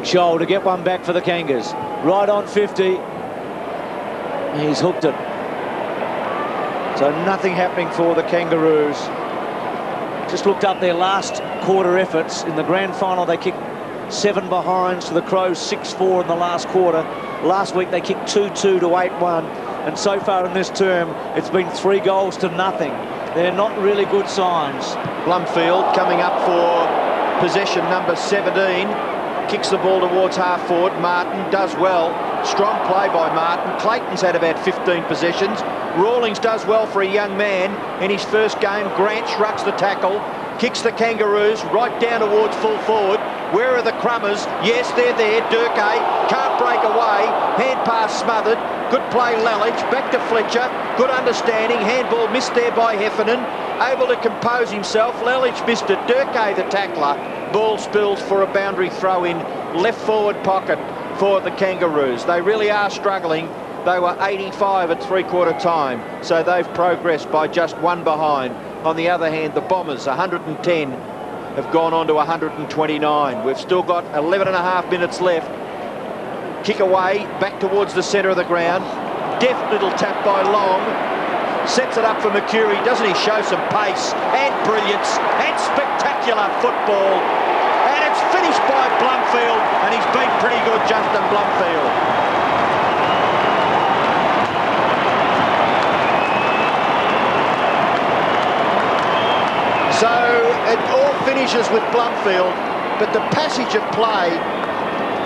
Scholl to get one back for the Kangas. Right on 50. He's hooked it. So nothing happening for the Kangaroos. Just looked up their last quarter efforts. In the grand final, they kicked 7 behinds to the Crows, 6-4 in the last quarter. Last week, they kicked 2-2 to 8-1. And so far in this term, it's been 3 goals to nothing. They're not really good signs. Blumfield coming up for possession number 17. Kicks the ball towards half forward. Martin does well. Strong play by Martin. Clayton's had about 15 possessions. Rawlings does well for a young man in his first game. Grant shrugs the tackle. Kicks the Kangaroos right down towards full forward. Where are the Crummers? Yes, they're there. Durkay can't break away. Hand pass smothered. Good play, Lalich. Back to Fletcher. Good understanding. Handball missed there by Heffernan. Able to compose himself. Lalich missed it. Durkay, the tackler. Ball spills for a boundary throw in left forward pocket for the Kangaroos. They really are struggling. They were 85 at 3/4 time, so they've progressed by just 1 behind. On the other hand, the Bombers, 110, have gone on to 129. We've still got 11.5 minutes left. Kick away, back towards the centre of the ground. Deft little tap by Long. Sets it up for Mercury. Doesn't he show some pace and brilliance and spectacular football? And it's finished by Blumfield, and he's been pretty good, Justin Blumfield. So it all finishes with Blumfield, but the passage of play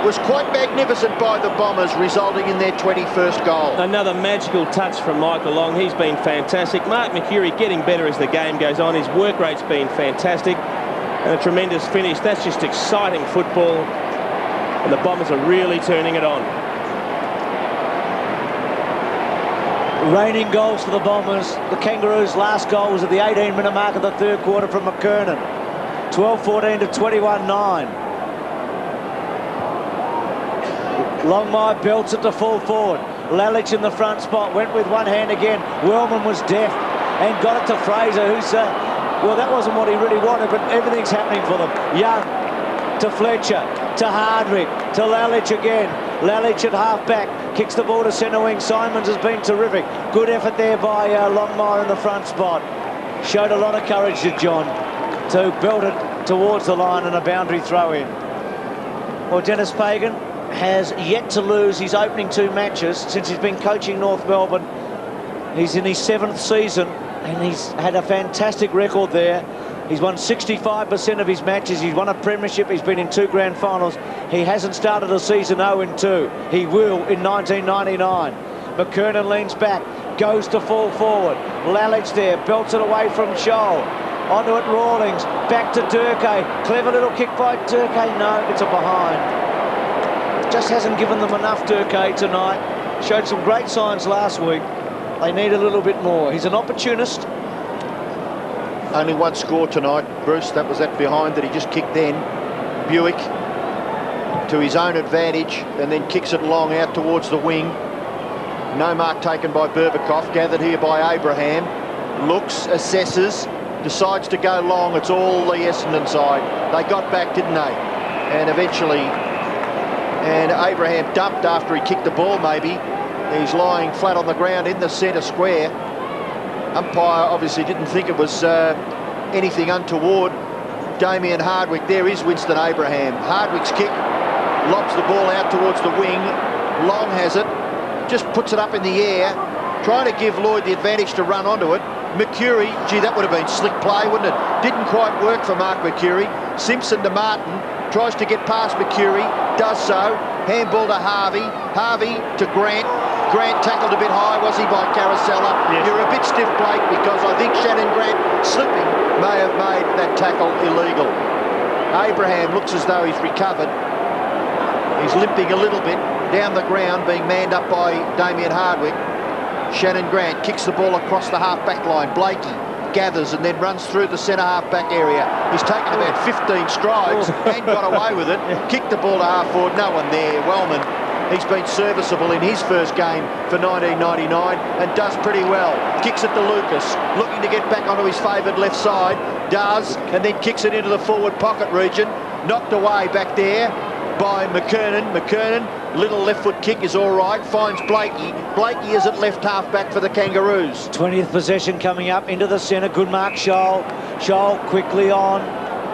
was quite magnificent by the Bombers, resulting in their 21st goal. Another magical touch from Michael Long. He's been fantastic. Mark Mercury getting better as the game goes on. His work rate's been fantastic. And a tremendous finish. That's just exciting football. And the Bombers are really turning it on. Raining goals for the Bombers. The Kangaroos' last goal was at the 18-minute mark of the 3rd quarter from McKernan. 12-14 to 21-9. Longmire belts it to full forward. Lalich in the front spot, went with one hand again. Wellman was deaf and got it to Fraser, who's, well, that wasn't what he really wanted, but everything's happening for them. Young to Fletcher, to Hardwick, to Lalich again. Lalich at half-back, kicks the ball to centre wing. Simons has been terrific. Good effort there by Longmire in the front spot. Showed a lot of courage to John to belt it towards the line and a boundary throw in. Well, Dennis Pagan has yet to lose his opening 2 matches since he's been coaching North Melbourne. He's in his 7th season and he's had a fantastic record there. He's won 65% of his matches. He's won a premiership. He's been in 2 grand finals. He hasn't started a season 0-2. He will in 1999. McKernan leans back, goes to fall forward. Lalage there, belts it away from Scholl. Onto it, Rawlings, back to Durkee. Clever little kick by Durkee. No, it's a behind. Just hasn't given them enough, Durkee, tonight. Showed some great signs last week. They need a little bit more. He's an opportunist. Only 1 score tonight, Bruce. That was that behind that he just kicked then. Bewick to his own advantage and then kicks it long out towards the wing. No mark taken by Berbatov, gathered here by Abraham. Looks, assesses, decides to go long. It's all the Essendon side. They got back, didn't they? And eventually, and Abraham dumped after he kicked the ball maybe. He's lying flat on the ground in the centre square. Umpire obviously didn't think it was anything untoward. Damien Hardwick, there is Winston Abraham. Hardwick's kick lobs the ball out towards the wing. Long has it, just puts it up in the air, trying to give Lloyd the advantage to run onto it. Mercury, gee, that would have been slick play, wouldn't it? Didn't quite work for Mark Mercury. Simpson to Martin, tries to get past Mercury, does so. Handball to Harvey, Harvey to Grant. Grant tackled a bit high, was he, by Carosella? Yes. You're a bit stiff, Blake, because I think Shannon Grant slipping may have made that tackle illegal. Abraham looks as though he's recovered. He's limping a little bit down the ground, being manned up by Damien Hardwick. Shannon Grant kicks the ball across the half-back line. Blakey gathers and then runs through the centre half-back area. He's taken about 15 strides and got away with it. Kicked the ball to half-forward, no one there. Wellman, he's been serviceable in his first game for 1999 and does pretty well. Kicks it to Lucas, looking to get back onto his favoured left side. Does, and then kicks it into the forward pocket region. Knocked away back there by McKernan. McKernan, little left foot kick is all right. Finds Blakey. Blakey is at left half back for the Kangaroos. 20th possession coming up into the centre. Good mark, Scholl. Scholl quickly on.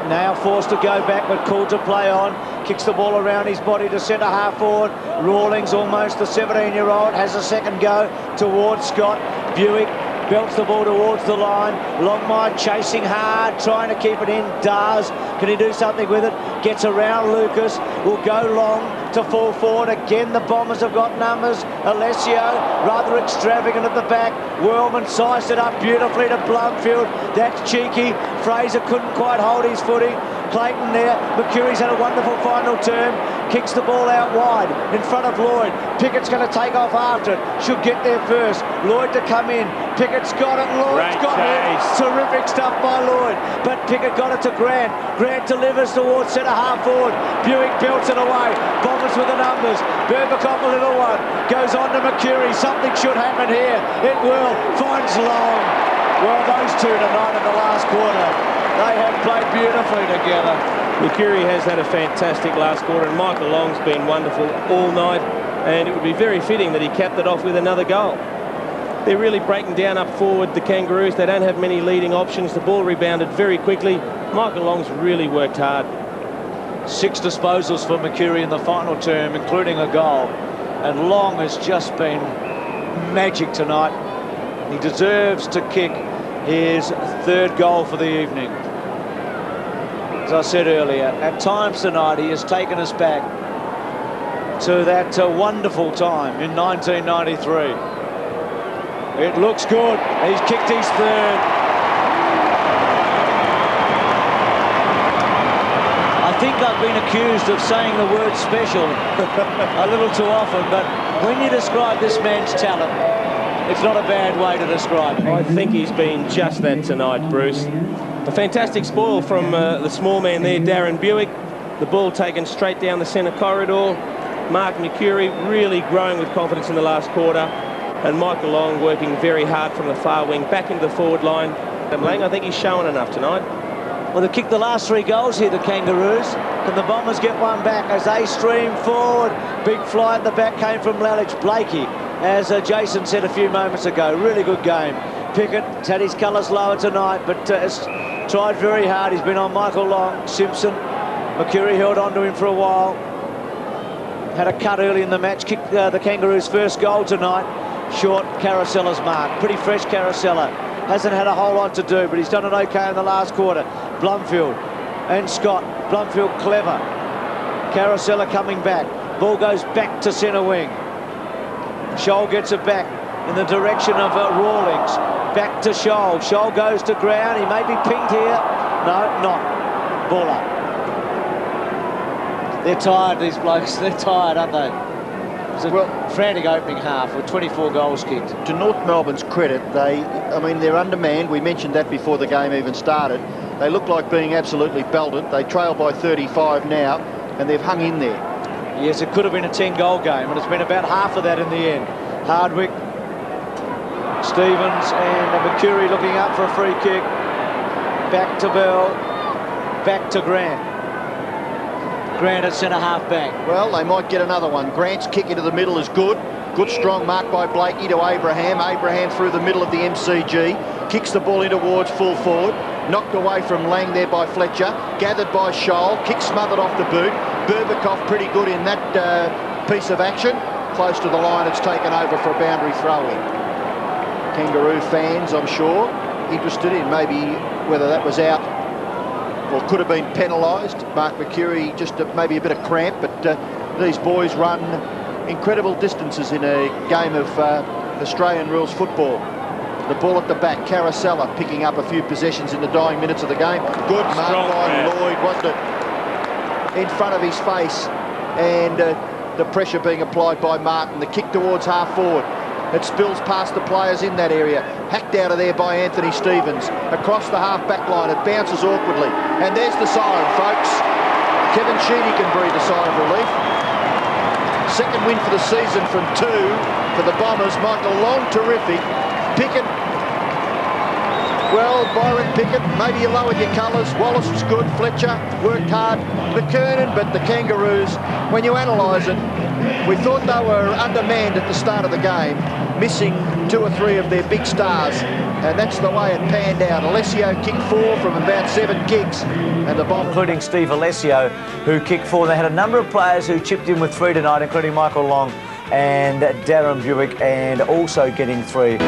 Now forced to go back, but called to play on. Kicks the ball around his body to centre half forward. Rawlings, almost the 17-year-old, has a second go towards Scott. Bewick belts the ball towards the line. Longmire chasing hard, trying to keep it in. Does. Can he do something with it? Gets around Lucas. Will go long to fall forward. Again, the Bombers have got numbers. Alessio, rather extravagant at the back. Whirlman sized it up beautifully to Blumfield. That's cheeky. Fraser couldn't quite hold his footing. Clayton there. Mercury's had a wonderful final term. Kicks the ball out wide in front of Lloyd. Pickett's going to take off after it. Should get there first. Lloyd to come in. Pickett's got it. Lloyd's got it. Terrific stuff by Lloyd. But Pickett got it to Grant. Grant delivers towards centre half forward. Bewick belts it away. Bombers with the numbers. Berbatov, a little one. Goes on to Mercury. Something should happen here. It will. Finds Long. Well, those two tonight in the last quarter, they have played beautifully together. Mercury has had a fantastic last quarter, and Michael Long's been wonderful all night, and it would be very fitting that he capped it off with another goal. They're really breaking down up forward, the Kangaroos. They don't have many leading options. The ball rebounded very quickly. Michael Long's really worked hard. 6 disposals for Mercury in the final term, including a goal. And Long has just been magic tonight. He deserves to kick his 3rd goal for the evening. As I said earlier, at times tonight he has taken us back to that wonderful time in 1993. It looks good. He's kicked his 3rd. I think I've been accused of saying the word special a little too often, but when you describe this man's talent, it's not a bad way to describe it. I think he's been just that tonight, Bruce. A fantastic spoil from the small man there, Darren Bewick. The ball taken straight down the centre corridor. Mark Mercury really growing with confidence in the last quarter. And Michael Long working very hard from the far wing back into the forward line. And Lang, I think he's showing enough tonight. Well, they've kicked the last 3 goals here, the Kangaroos. Can the Bombers get one back as they stream forward? Big fly at the back came from Lalage. Blakey, as Jason said a few moments ago, really good game. Pickett's had his colours lower tonight, but has tried very hard. He's been on Michael Long, Simpson. Mercury held on to him for a while. Had a cut early in the match, kicked the Kangaroos' first goal tonight. Short Caracella's mark. Pretty fresh Caracella. Hasn't had a whole lot to do, but he's done it okay in the last quarter. Blumfield and Scott. Blumfield clever. Caracella coming back. Ball goes back to centre wing. Scholl gets it back in the direction of Rawlings. Back to Scholl. Scholl goes to ground. He may be pinged here. No, not. Ball up. They're tired, these blokes. They're tired, aren't they? It's a frantic opening half with 24 goals kicked. To North Melbourne's credit, they're undermanned. We mentioned that before the game even started. They look like being absolutely belted. They trail by 35 now, and they've hung in there. Yes, it could have been a 10-goal game, and it's been about half of that in the end. Hardwick, Stevens, and Mercury looking up for a free kick. Back to Bell, back to Grant. Grant at centre-half back. Well, they might get another one. Grant's kick into the middle is good. Good strong mark by Blakey to Abraham. Abraham through the middle of the MCG. Kicks the ball in towards full forward. Knocked away from Lang there by Fletcher. Gathered by Scholl. Kick smothered off the boot. Burbikoff pretty good in that piece of action. Close to the line, it's taken over for a boundary throw-in. Kangaroo fans, I'm sure, interested in maybe whether that was out or could have been penalised. Mark Mercury just maybe a bit of cramp, but these boys run incredible distances in a game of Australian rules football. The ball at the back, Caracella picking up a few possessions in the dying minutes of the game. Good mark by Lloyd, wasn't it? In front of his face, and the pressure being applied by Martin. The kick towards half forward. It spills past the players in that area. Hacked out of there by Anthony Stevens. Across the half-back line, it bounces awkwardly. And there's the siren, folks. Kevin Sheedy can breathe a sigh of relief. Second win for the season from 2 for the Bombers. Michael Long, terrific. Pickett, well, Byron Pickett, maybe you lowered your colours. Wallace was good. Fletcher worked hard. McKernan, but the Kangaroos, when you analyse it, we thought they were undermanned at the start of the game, missing 2 or 3 of their big stars, and that's the way it panned out. Alessio kicked 4 from about 7 kicks, and the Bombers, including Steve Alessio, who kicked 4. They had a number of players who chipped in with 3 tonight, including Michael Long and Darren BEWICK, and also getting 3.